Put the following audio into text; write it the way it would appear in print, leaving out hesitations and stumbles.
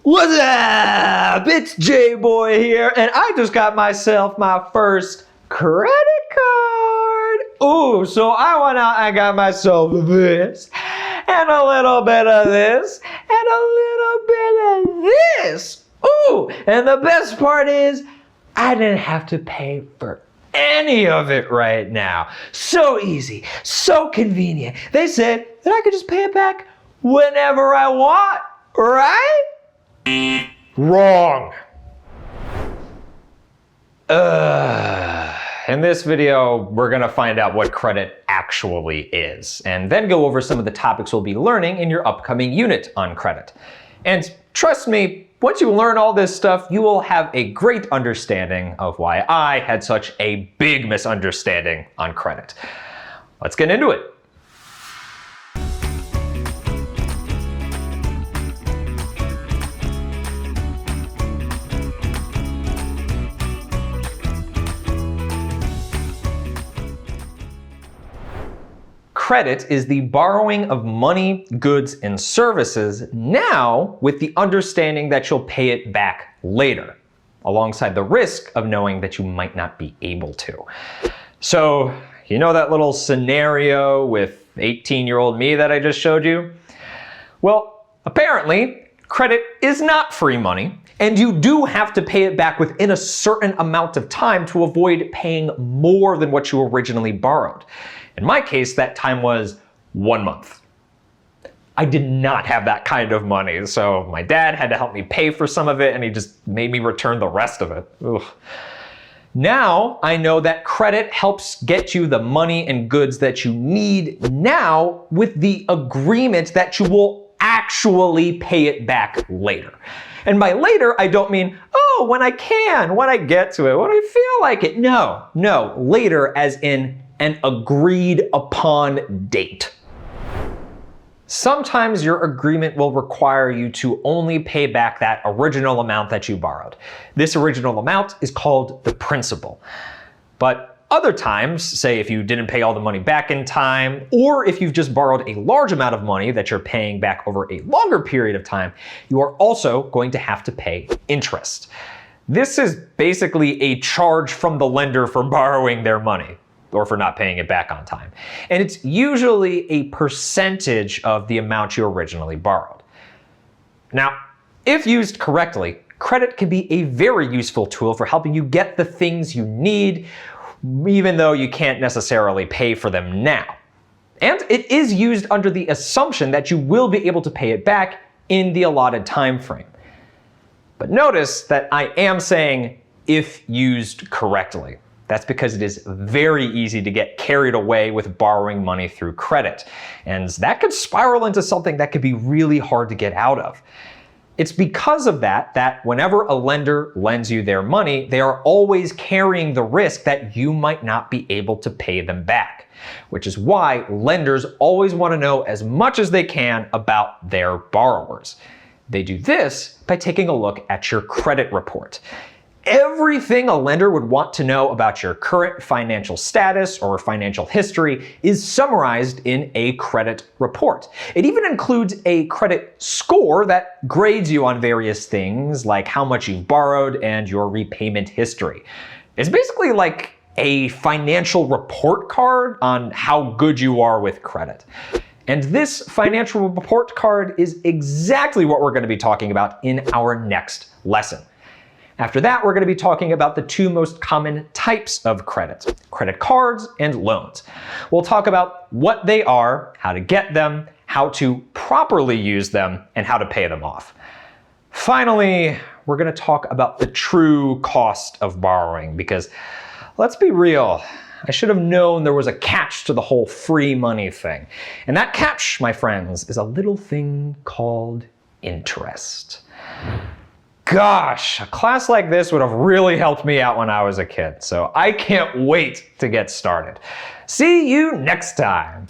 What's up? It's J-Boy here, and I just got myself my first credit card. Ooh, so I went out and got myself this, and a little bit of this, and a little bit of this. Ooh, and the best part is, I didn't have to pay for any of it right now. So easy, so convenient. They said that I could just pay it back whenever I want, right? Wrong. In this video, we're gonna find out what credit actually is, and then go over some of the topics we'll be learning in your upcoming unit on credit. And trust me, once you learn all this stuff, you will have a great understanding of why I had such a big misunderstanding on credit. Let's get into it. Credit is the borrowing of money, goods, and services now with the understanding that you'll pay it back later, alongside the risk of knowing that you might not be able to. So, you know that little scenario with 18-year-old me that I just showed you? Well, apparently, credit is not free money, and you do have to pay it back within a certain amount of time to avoid paying more than what you originally borrowed. In my case, that time was 1 month. I did not have that kind of money, so my dad had to help me pay for some of it, and he just made me return the rest of it. Ugh. Now I know that credit helps get you the money and goods that you need now with the agreement that you will actually pay it back later. And by later, I don't mean, oh, when I can, when I get to it, when I feel like it. No, later as in an agreed upon date. Sometimes your agreement will require you to only pay back that original amount that you borrowed. This original amount is called the principal. But other times, say if you didn't pay all the money back in time, or if you've just borrowed a large amount of money that you're paying back over a longer period of time, you are also going to have to pay interest. This is basically a charge from the lender for borrowing their money, or for not paying it back on time. And it's usually a percentage of the amount you originally borrowed. Now, if used correctly, credit can be a very useful tool for helping you get the things you need, even though you can't necessarily pay for them now. And it is used under the assumption that you will be able to pay it back in the allotted time frame. But notice that I am saying if used correctly. That's because it is very easy to get carried away with borrowing money through credit. And that could spiral into something that could be really hard to get out of. It's because of that whenever a lender lends you their money, they are always carrying the risk that you might not be able to pay them back. Which is why lenders always want to know as much as they can about their borrowers. They do this by taking a look at your credit report. Everything a lender would want to know about your current financial status or financial history is summarized in a credit report. It even includes a credit score that grades you on various things like how much you've borrowed and your repayment history. It's basically like a financial report card on how good you are with credit. And this financial report card is exactly what we're going to be talking about in our next lesson. After that, we're going to be talking about the two most common types of credit cards and loans. We'll talk about what they are, how to get them, how to properly use them, and how to pay them off. Finally, we're going to talk about the true cost of borrowing because, let's be real, I should have known there was a catch to the whole free money thing. And that catch, my friends, is a little thing called interest. Gosh, a class like this would have really helped me out when I was a kid, so I can't wait to get started. See you next time.